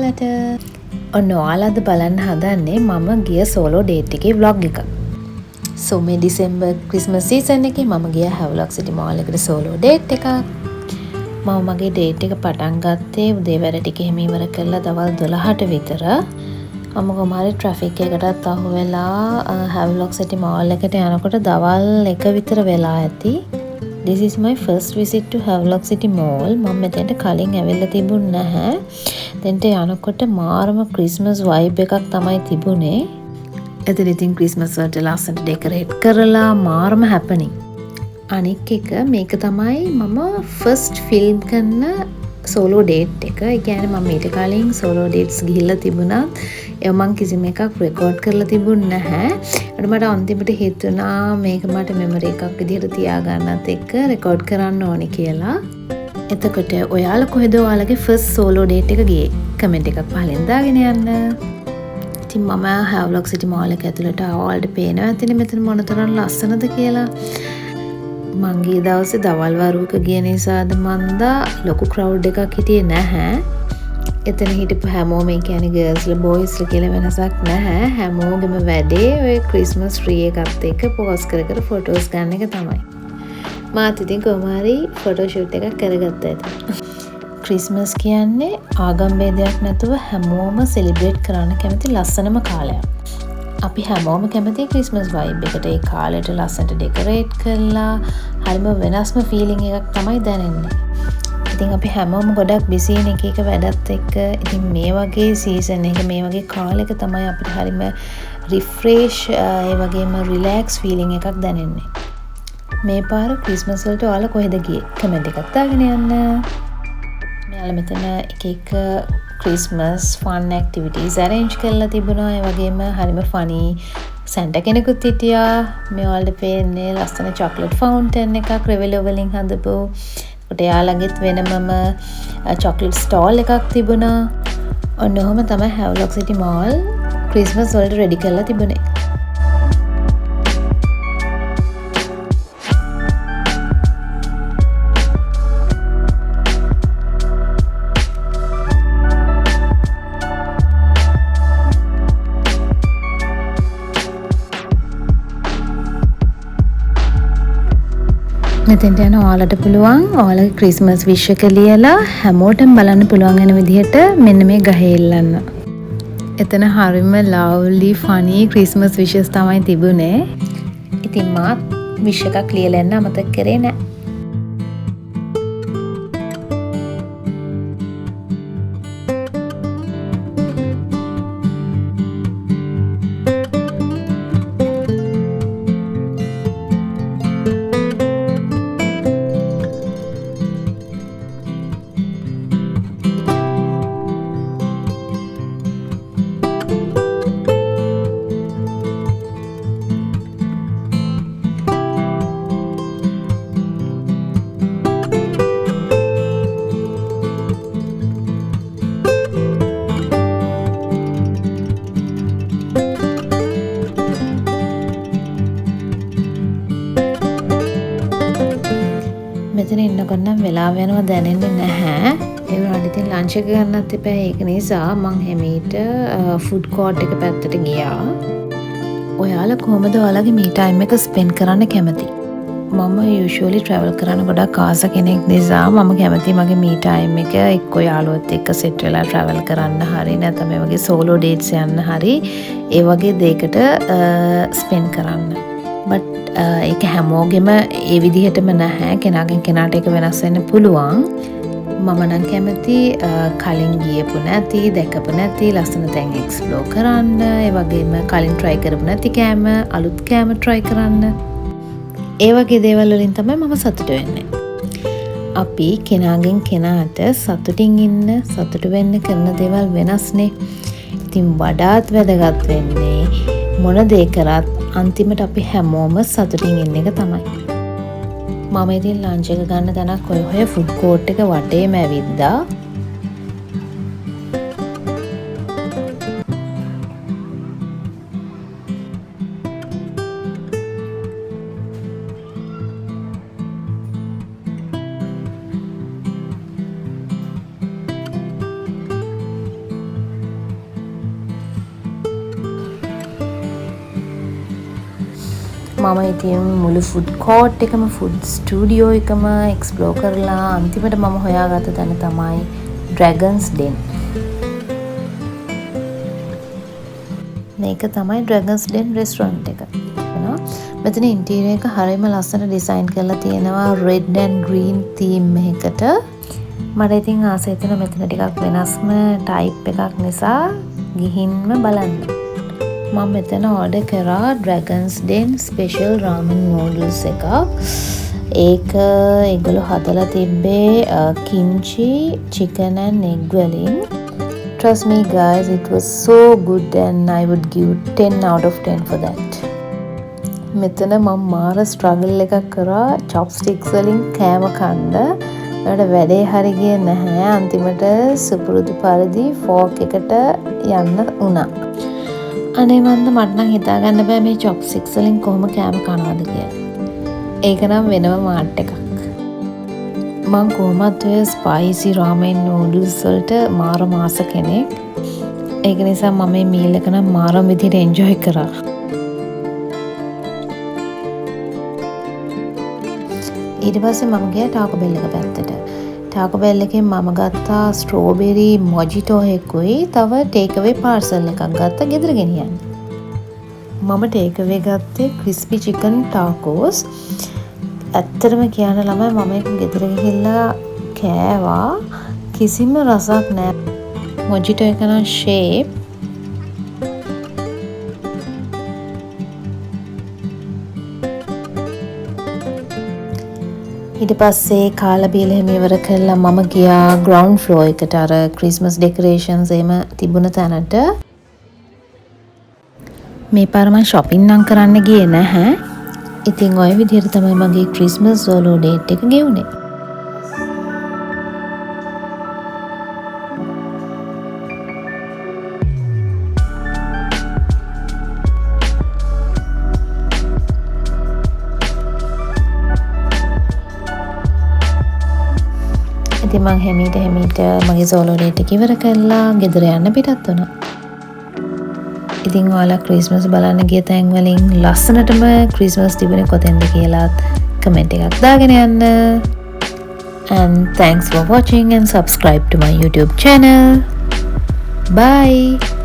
ඔයාලට. ඔන්න ඔයාලද බලන්න හදන්නේ මම ගිය සෝලෝ ඩේට් එකේ vlog එක. So මේ ඩිසෙම්බර් ක්‍රිස්මස් සීසන් එකේ මම ගියා Havelock City Mall එකට සෝලෝ ඩේට් එකක්. මම මගේ ඩේට් එක පටන් ගත්තේ උදේ වැඩ ටික එහෙම ඉවර කරලා දවල් 12ට විතර. මම කොහමහරි ට්‍රැෆික් එකකටත් අහු වෙලා Havelock City Mall එකට යනකොට දවල් 1 විතර වෙලා ඇති. This is my first visit to Havelock City Mall. මම මෙතෙන්ට කලින් ඇවිල්ලා තිබුණ නැහැ. දෙන්ට යනකොට මාරම ක්‍රිස්මස් වයිබ් එකක් තමයි තිබුණේ. එතන ඉතින් ක්‍රිස්මස් වලට ලස්සනට ඩෙකොරේට් කරලා මාරම හැපනින්. අනික් එක මේක තමයි මම ෆස්ට් ෆිල්ම් කරන සෝලෝ ඩේට් එක. ඒ කියන්නේ මම ඊට කලින් සෝලෝ ඩේට්ස් ගිහිල්ලා තිබුණත් ඒ මම කිසිම එකක් රෙකෝඩ් කරලා තිබුණ නැහැ. ඒකට මට අන්තිමට හිතුණා මේක මට මෙමරි එකක් විදිහට තියාගන්නත් එක්ක රෙකෝඩ් කරන්න ඕනේ කියලා. එතකොට ඔයාලා කොහෙද ඔයාලගේ ෆස්ට් සෝලෝ ඩේට් එක ගියේ? කමෙන්ට් එකක් පහලින් දාගෙන යන්න. ඉතින් මම Havelock City Mall එක ඇතුළට ආවල්ට පේනවා ඇතිනේ මෙතන මොනතරම් ලස්සනද කියලා. මං ගිය දවසේ දවල් වරුවක ගිය නිසාද මන්දා ලොකු ක්‍රවුඩ් එකක් හිටියේ නැහැ. එතන හිටපු හැමෝම ඒ කියන්නේ ගර්ල්ස්ලා බොයිස්ලා කියලා වෙනසක් නැහැ. හැමෝගෙම වැඩේ ඔය ක්‍රිස්මස් ට්‍රී එකත් එක්ක පෝස් කර කර ෆොටෝස් ගන්න එක තමයි. මාත් ඉතින් කොහොමhari ෆොටෝ ෂූට් එකක් කරගත්තා ඉතින්. ක්‍රිස්මස් කියන්නේ ආගම් ભેදයක් නැතුව හැමෝම සෙලිබ්‍රේට් කරන්න කැමති ලස්සනම කාලයක්. අපි හැමෝම කැමති ක්‍රිස්මස් වයිබ් එකට. ඒ කාලෙට ලස්සනට ඩෙකොරේට් කරලා හරිම වෙනස්ම ෆීලිං එකක් තමයි දැනෙන්නේ. ඉතින් අපි හැමෝම ගොඩක් බිසි නේ එක එක වැඩත් එක්ක. ඉතින් මේ වගේ සීසන් එක මේ වගේ කාලෙක තමයි අපිට හරිම රිෆ්‍රෙෂ් ඒ වගේම රිලැක්ස් ෆීලිං එකක් දැනෙන්නේ. මේ පාර ක්‍රිස්මස් වලට ඔයාලා කොහෙද ගියේ? කමෙන්ට් එකක් දාගෙන යන්න. මෙයාලා මෙතන එක එක ක්‍රිස්මස් ෆන් ඇක්ටිවිටීස් අරේන්ජ් කරලා තිබුණා. ඒ වගේම හරිම ෆනි සැන්ටා කෙනෙකුත් හිටියා. මේ ඔයාලට පේන්නේ ලස්සන චොක්ලට් ෆවුන්ටන් එකක් රෙවෙලෝ වලින් හදපු. ඒකට එයාලගෙත් වෙනමම චොක්ලට් ස්ටෝල් එකක් තිබුණා. ඔන්න ඔහොම තමයි Havelock City Mall ක්‍රිස්මස් වලට රෙඩි කරලා තිබුණේ. මෙතෙන්ට යන ඔයාලට පුළුවන් ඔයාලගේ ක්‍රිස්මස් විශ් එක ලියලා හැමෝටම බලන්න පුළුවන් වෙන විදිහට මෙන්න මේ ගහේ ඉල්ලන්න. එතන හරිම ලව්ලි ෆනි ක්‍රිස්මස් විෂස් තමයි තිබුණේ. ඉතින් මාත් විශ් එකක් ලියලා යන්න අමතක කරේ නෑ. මෙතන ඉන්නකොට නම් වෙලාව යනවා දැනෙන්නේ නැහැ. ඒ වුණාට ඉතින් ලන්ච් එක ගන්නත් එපා. ඒක නිසා මං හැමීට ෆුඩ් කෝර්ට් එක පැත්තට ගියා. ඔයාලා කොහොමද ඔයාලගේ මී ටයිම් එක ස්පෙන්ඩ් කරන්න කැමති? මම යූෂුවලි ට්‍රැවල් කරන්න ගොඩක් ආස කෙනෙක් නිසා මම කැමති මගේ මී ටයිම් එක එක්ක යාළුවොත් එක්ක සෙට් වෙලා ට්‍රැවල් කරන්න හරි නැත්නම් මේ වගේ සෝලෝ ඩේට්ස් යන්න හරි ඒ වගේ දෙයකට ස්පෙන්ඩ් කරන්න. බට් ඒක හැමෝගෙම ඒ විදිහටම නැහැ. කෙනාගෙන් කෙනාට ඒක වෙනස් වෙන්න පුළුවන්. මම නම් කැමති කලින් ගියපු නැති, දැකපු නැති ලස්සන තැන් එක්ස්ප්ලෝර් කරන්න. ඒ වගේම කලින් try කරපු නැති කෑම, අලුත් කෑම try කරන්න. ඒ වගේ දේවල් වලින් තමයි මම සතුට වෙන්නේ. අපි කෙනාගෙන් කෙනාට සතුටින් ඉන්න, සතුට වෙන්න කරන දේවල් වෙනස්නේ. ඉතින් වඩාත් වැදගත් වෙන්නේ මොන දේ කරත් අන්තිමට අපි හැමෝම සතුටින් ඉන්න එක තමයි. මම ඉතින් ලන්ච් එක ගන්න තැනක් ඔය ෆුඩ් කෝර්ට් එක වටේම ඇවිද්දා. මම ඉතින් මුළු ෆුඩ් කෝට් එකම ෆුඩ් ස්ටුඩියෝ එකම එක්ස්ප්ලෝර් කරලා අන්තිමට මම හොයාගත්ත තැන තමයි ඩ්‍රැගන්ස් ඩෙන්. මේක තමයි ඩ්‍රැගන්ස් ඩෙන් රෙස්ටොරන්ට් එක. මෙතන ඉන්ටීරියර් එක හරියම ලස්සන ඩිසයින් කරලා තියෙනවා රෙඩ් ඇන්ඩ් ග්‍රීන් තීම් එකකට. මට ඉතින් ආසයි හිතෙනවා මෙතන ටිකක් වෙනස්ම ටයිප් එකක් නිසා ගිහින්ම බලන්න. මම මෙතන ඕඩර් කරා ඩ්‍රැගන්ස් ඩෙන් ස්පෙෂල් රාමන් නූඩල්ස් එකක්. ඒක ඒගොල්ලෝ හදලා තිබ්බේ කිම්චි chicken and egg වලින්. Trust me guys, it was so good and I would give 10 out of 10 for that. මෙතන මම මාර ස්ට්‍රගල් එකක් කරා chopsticks වලින් කෑම කන්න. ඒකට වැඩේ හරි ගියේ නැහැ. අන්තිමට සුපුරුදු පරිදි ෆෝක් එකට යන්න වුණා. අනේ මන්ද මට නම් හිතා ගන්න බෑ මේ chopsticks වලින් කොහොම කෑම කනවද කියලා. ඒක නම් වෙනම මාට් එකක්. මං කොහොමත් ඔය ස්පයිසි රාමෙන් නූඩල්ස් වලට මාර මාස කෙනෙක්. ඒක නිසා මම මේ මීල් එක නම් මාරම විදිහට එන්ජොයි කරා. ඊට පස්සේ මම ගියා ටාකෝ බෙල් එක පැත්තට. ටාකෝ බෙල් එකෙන් මම ගත්තා ස්ට්‍රෝබෙරි මොජිටෝ එකකුයි තව ටේක් අවේ පාර්සල් එකක් ගත්තා ගෙදර ගෙනියන්න. මම ටේක් අවේ ගත්තේ ක්‍රිස්පි චිකන් ටාකෝස්. ඇත්තටම කියන්න ළමයි මම ඒක ගෙදර ගිහිල්ලා කෑවා. කිසිම රසක් නැහැ. මොජිටෝ එක නම් ෂේප්. ඊට පස්සේ කාලා බීලා එහෙම ඉවර කරලා මම ගියා ග්‍රවුන්ඩ් ෆ්ලෝර් එකට අර ක්‍රිස්මස් ඩෙකොරේෂන්ස් එහෙම තිබුණ තැනට. මේ පාර මම shopping නම් කරන්න ගියේ නැහැ. ඉතින් ඔය විදිහට තමයි මගේ ක්‍රිස්මස් සෝලෝ ඩේට් එක ගෙවුනේ. ඉතින් මං හැමීට මගේ සෝලෝ ඩේට් එක ඉවර කරලා ගෙදර යන්න පිටත් වුණා. ඉතින් ඔයාලා ක්‍රිස්මස් බලන්න ගිය තැන් වලින් ලස්සනටම ක්‍රිස්මස් තිබුණේ කොතෙන්ද කියලාත් කමෙන්ට් එකක් දාගෙන යන්න. And thanks for watching and subscribe to my YouTube channel. Bye.